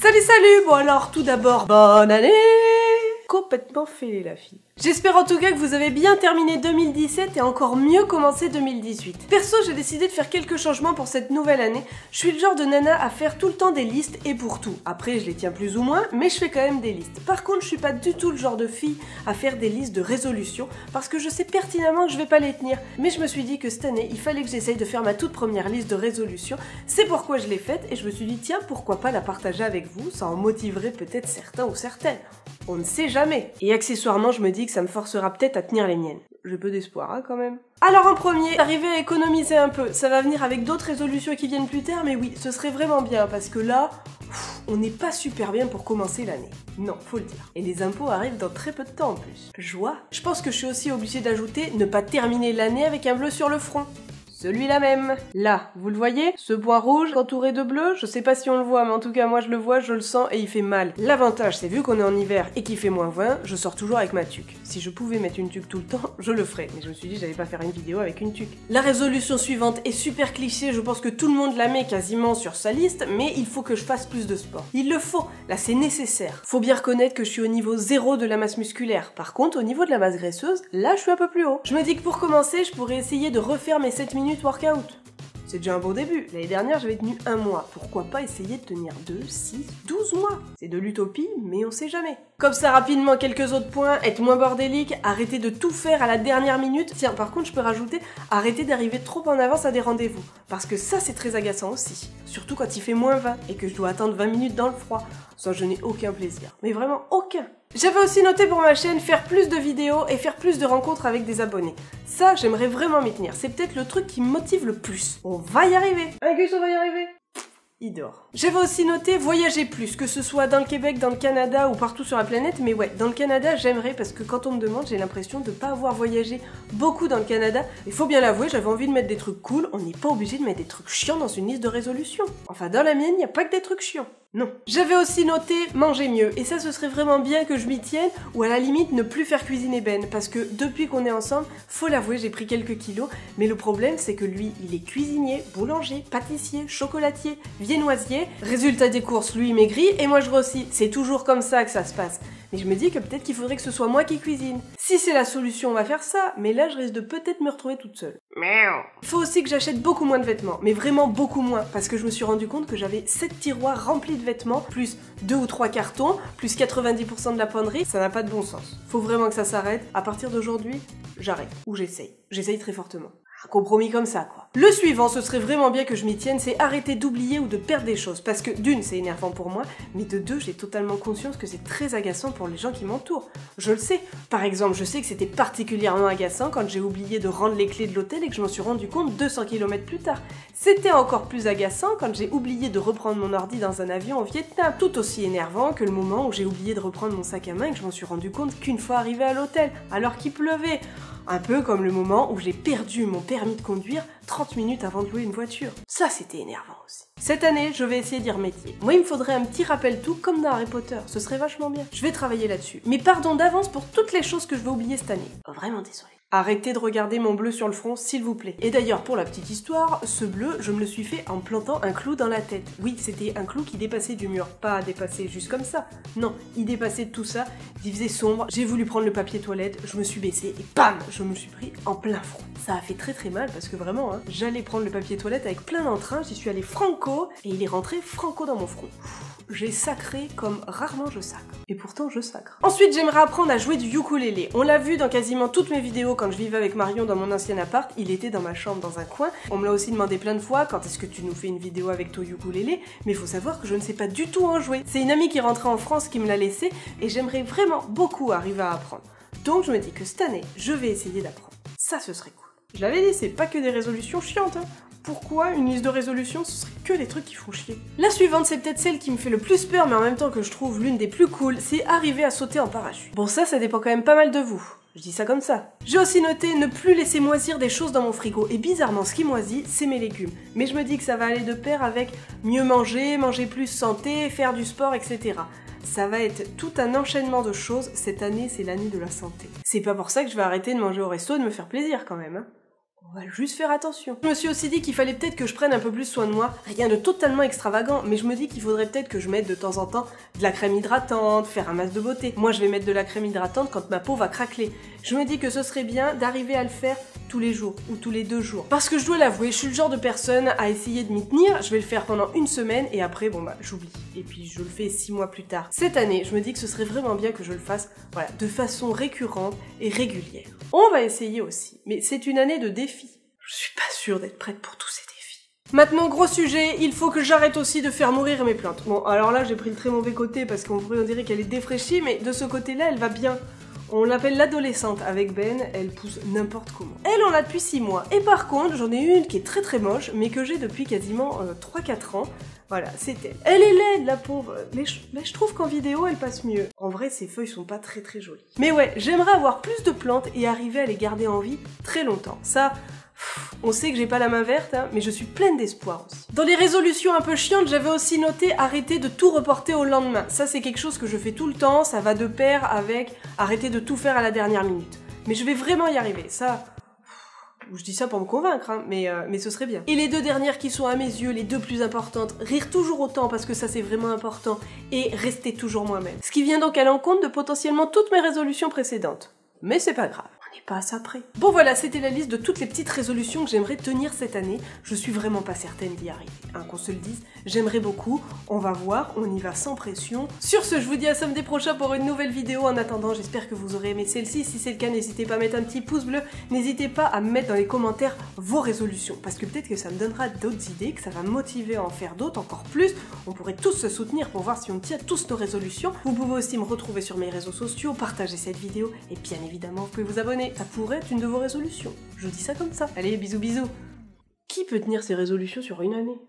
Salut salut. Bon alors tout d'abord, bonne année. Complètement fêlée la fille. J'espère en tout cas que vous avez bien terminé 2017 et encore mieux commencé 2018. Perso, j'ai décidé de faire quelques changements pour cette nouvelle année. Je suis le genre de nana à faire tout le temps des listes et pour tout. Après, je les tiens plus ou moins, mais je fais quand même des listes. Par contre, je suis pas du tout le genre de fille à faire des listes de résolutions parce que je sais pertinemment que je vais pas les tenir. Mais je me suis dit que cette année, il fallait que j'essaye de faire ma toute première liste de résolutions. C'est pourquoi je l'ai faite et je me suis dit tiens, pourquoi pas la partager avec vous, ça en motiverait peut-être certains ou certaines. On ne sait jamais. Et accessoirement, je me dis que ça me forcera peut-être à tenir les miennes. J'ai peu d'espoir, hein, quand même. Alors en premier, arriver à économiser un peu. Ça va venir avec d'autres résolutions qui viennent plus tard, mais oui, ce serait vraiment bien, parce que là, on n'est pas super bien pour commencer l'année. Non, faut le dire. Et les impôts arrivent dans très peu de temps en plus. Joie. Je pense que je suis aussi obligée d'ajouter ne pas terminer l'année avec un bleu sur le front. Celui-là même. Là, vous le voyez? Ce point rouge entouré de bleu, je sais pas si on le voit, mais en tout cas moi je le vois, je le sens et il fait mal. L'avantage c'est vu qu'on est en hiver et qu'il fait moins 20, je sors toujours avec ma tuque. Si je pouvais mettre une tuque tout le temps, je le ferais, mais je me suis dit j'allais pas faire une vidéo avec une tuque. La résolution suivante est super cliché, je pense que tout le monde la met quasiment sur sa liste, mais il faut que je fasse plus de sport. Il le faut, là c'est nécessaire. Faut bien reconnaître que je suis au niveau 0 de la masse musculaire. Par contre, au niveau de la masse graisseuse, là je suis un peu plus haut. Je me dis que pour commencer, je pourrais essayer de refaire mes 7 minutes workout. C'est déjà un bon début. L'année dernière, j'avais tenu 1 mois. Pourquoi pas essayer de tenir 2, 6, 12 mois? C'est de l'utopie, mais on sait jamais. Comme ça, rapidement, quelques autres points. Être moins bordélique, arrêter de tout faire à la dernière minute. Tiens, par contre, je peux rajouter, arrêter d'arriver trop en avance à des rendez-vous. Parce que ça, c'est très agaçant aussi. Surtout quand il fait moins 20 et que je dois attendre 20 minutes dans le froid. Ça, je n'ai aucun plaisir. Mais vraiment aucun. J'avais aussi noté pour ma chaîne faire plus de vidéos et faire plus de rencontres avec des abonnés. Ça, j'aimerais vraiment m'y tenir. C'est peut-être le truc qui me motive le plus. On va y arriver. Gus, on va y arriver. Il dort. J'avais aussi noté voyager plus, que ce soit dans le Québec, dans le Canada ou partout sur la planète, mais ouais, dans le Canada j'aimerais parce que quand on me demande, j'ai l'impression de pas avoir voyagé beaucoup dans le Canada. Il faut bien l'avouer, j'avais envie de mettre des trucs cool, on n'est pas obligé de mettre des trucs chiants dans une liste de résolution. Enfin dans la mienne, il n'y a pas que des trucs chiants. Non. J'avais aussi noté manger mieux, et ça ce serait vraiment bien que je m'y tienne, ou à la limite ne plus faire cuisiner Ben, parce que depuis qu'on est ensemble, faut l'avouer, j'ai pris quelques kilos, mais le problème c'est que lui, il est cuisinier, boulanger, pâtissier, chocolatier, viennoisier, résultat des courses, lui il maigrit, et moi je grossis. C'est toujours comme ça que ça se passe. Mais je me dis que peut-être qu'il faudrait que ce soit moi qui cuisine. Si c'est la solution, on va faire ça, mais là je risque de peut-être me retrouver toute seule. Il faut aussi que j'achète beaucoup moins de vêtements, mais vraiment beaucoup moins, parce que je me suis rendu compte que j'avais 7 tiroirs remplis de vêtements, plus 2 ou 3 cartons, plus 90% de la penderie, ça n'a pas de bon sens. Faut vraiment que ça s'arrête. À partir d'aujourd'hui, j'arrête, ou j'essaye. J'essaye très fortement. Un compromis comme ça, quoi. Le suivant, ce serait vraiment bien que je m'y tienne, c'est arrêter d'oublier ou de perdre des choses. Parce que d'une, c'est énervant pour moi, mais de deux, j'ai totalement conscience que c'est très agaçant pour les gens qui m'entourent. Je le sais. Par exemple, je sais que c'était particulièrement agaçant quand j'ai oublié de rendre les clés de l'hôtel et que je m'en suis rendu compte 200 km plus tard. C'était encore plus agaçant quand j'ai oublié de reprendre mon ordi dans un avion au Vietnam. Tout aussi énervant que le moment où j'ai oublié de reprendre mon sac à main et que je m'en suis rendu compte qu'une fois arrivé à l'hôtel, alors qu'il pleuvait. Un peu comme le moment où j'ai perdu mon permis de conduire 30 minutes avant de louer une voiture. Ça, c'était énervant aussi. Cette année, je vais essayer d'y remédier. Moi, il me faudrait un petit rappel tout comme dans Harry Potter. Ce serait vachement bien. Je vais travailler là-dessus. Mais pardon d'avance pour toutes les choses que je vais oublier cette année. Vraiment désolée. Arrêtez de regarder mon bleu sur le front, s'il vous plaît. Et d'ailleurs, pour la petite histoire, ce bleu, je me le suis fait en plantant un clou dans la tête. Oui, c'était un clou qui dépassait du mur, pas dépassé juste comme ça. Non, il dépassait de tout ça, il faisait sombre, j'ai voulu prendre le papier toilette, je me suis baissée et bam, je me suis pris en plein front. Ça a fait très très mal parce que vraiment, hein, j'allais prendre le papier toilette avec plein d'entrain, j'y suis allée franco et il est rentré franco dans mon front. J'ai sacré comme rarement je sacre. Et pourtant je sacre. Ensuite j'aimerais apprendre à jouer du ukulélé. On l'a vu dans quasiment toutes mes vidéos quand je vivais avec Marion dans mon ancien appart. Il était dans ma chambre dans un coin. On me l'a aussi demandé plein de fois, quand est-ce que tu nous fais une vidéo avec ton ukulélé? Mais il faut savoir que je ne sais pas du tout en jouer. C'est une amie qui est rentrée en France qui me l'a laissé et j'aimerais vraiment beaucoup arriver à apprendre. Donc je me dis que cette année, je vais essayer d'apprendre. Ça ce serait cool. Je l'avais dit, c'est pas que des résolutions chiantes, hein. Pourquoi une liste de résolutions, ce serait que des trucs qui font chier? La suivante, c'est peut-être celle qui me fait le plus peur, mais en même temps que je trouve l'une des plus cool, c'est arriver à sauter en parachute. Bon ça dépend quand même pas mal de vous. Je dis ça comme ça. J'ai aussi noté ne plus laisser moisir des choses dans mon frigo. Et bizarrement, ce qui moisit, c'est mes légumes. Mais je me dis que ça va aller de pair avec mieux manger, manger plus santé, faire du sport, etc. Ça va être tout un enchaînement de choses. Cette année, c'est l'année de la santé. C'est pas pour ça que je vais arrêter de manger au resto et de me faire plaisir quand même, hein. On va juste faire attention. Je me suis aussi dit qu'il fallait peut-être que je prenne un peu plus soin de moi. Rien de totalement extravagant, mais je me dis qu'il faudrait peut-être que je mette de temps en temps de la crème hydratante, faire un masque de beauté. Moi, je vais mettre de la crème hydratante quand ma peau va craqueler. Je me dis que ce serait bien d'arriver à le faire tous les jours ou tous les 2 jours. Parce que je dois l'avouer, je suis le genre de personne à essayer de m'y tenir. Je vais le faire pendant 1 semaine et après, bon bah, j'oublie. Et puis, je le fais 6 mois plus tard. Cette année, je me dis que ce serait vraiment bien que je le fasse, voilà, de façon récurrente et régulière. On va essayer aussi, mais c'est une année de défis. Je suis pas sûre d'être prête pour tous ces défis. Maintenant, gros sujet, il faut que j'arrête aussi de faire mourir mes plantes. Bon, alors là, j'ai pris le très mauvais côté parce qu'on dirait qu'elle est défraîchie, mais de ce côté-là, elle va bien. On l'appelle l'adolescente avec Ben, elle pousse n'importe comment. Elle, on l'a depuis 6 mois. Et par contre, j'en ai une qui est très très moche, mais que j'ai depuis quasiment 3-4 ans. Voilà, c'est elle. Elle est laide, la pauvre, mais je trouve qu'en vidéo, elle passe mieux. En vrai, ses feuilles sont pas très très jolies. Mais ouais, j'aimerais avoir plus de plantes et arriver à les garder en vie très longtemps. Ça... on sait que j'ai pas la main verte, hein, mais je suis pleine d'espoir aussi. Dans les résolutions un peu chiantes, j'avais aussi noté arrêter de tout reporter au lendemain. Ça, c'est quelque chose que je fais tout le temps, ça va de pair avec arrêter de tout faire à la dernière minute. Mais je vais vraiment y arriver, ça... je dis ça pour me convaincre, hein, mais ce serait bien. Et les 2 dernières qui sont à mes yeux les 2 plus importantes, rire toujours autant parce que ça c'est vraiment important, et rester toujours moi-même. Ce qui vient donc à l'encontre de potentiellement toutes mes résolutions précédentes. Mais c'est pas grave. Pas à ça près. Bon voilà, c'était la liste de toutes les petites résolutions que j'aimerais tenir cette année. Je suis vraiment pas certaine d'y arriver, hein, qu'on se le dise. J'aimerais beaucoup, on va voir, on y va sans pression. Sur ce, je vous dis à samedi prochain pour une nouvelle vidéo. En attendant, j'espère que vous aurez aimé celle-ci. Si c'est le cas, n'hésitez pas à mettre un petit pouce bleu. N'hésitez pas à me mettre dans les commentaires vos résolutions, parce que peut-être que ça me donnera d'autres idées, que ça va me motiver à en faire d'autres, encore plus. On pourrait tous se soutenir pour voir si on tient tous nos résolutions. Vous pouvez aussi me retrouver sur mes réseaux sociaux, partager cette vidéo, et bien évidemment, vous pouvez vous abonner. Ça pourrait être une de vos résolutions. Je dis ça comme ça. Allez, bisous bisous. Qui peut tenir ses résolutions sur une année ?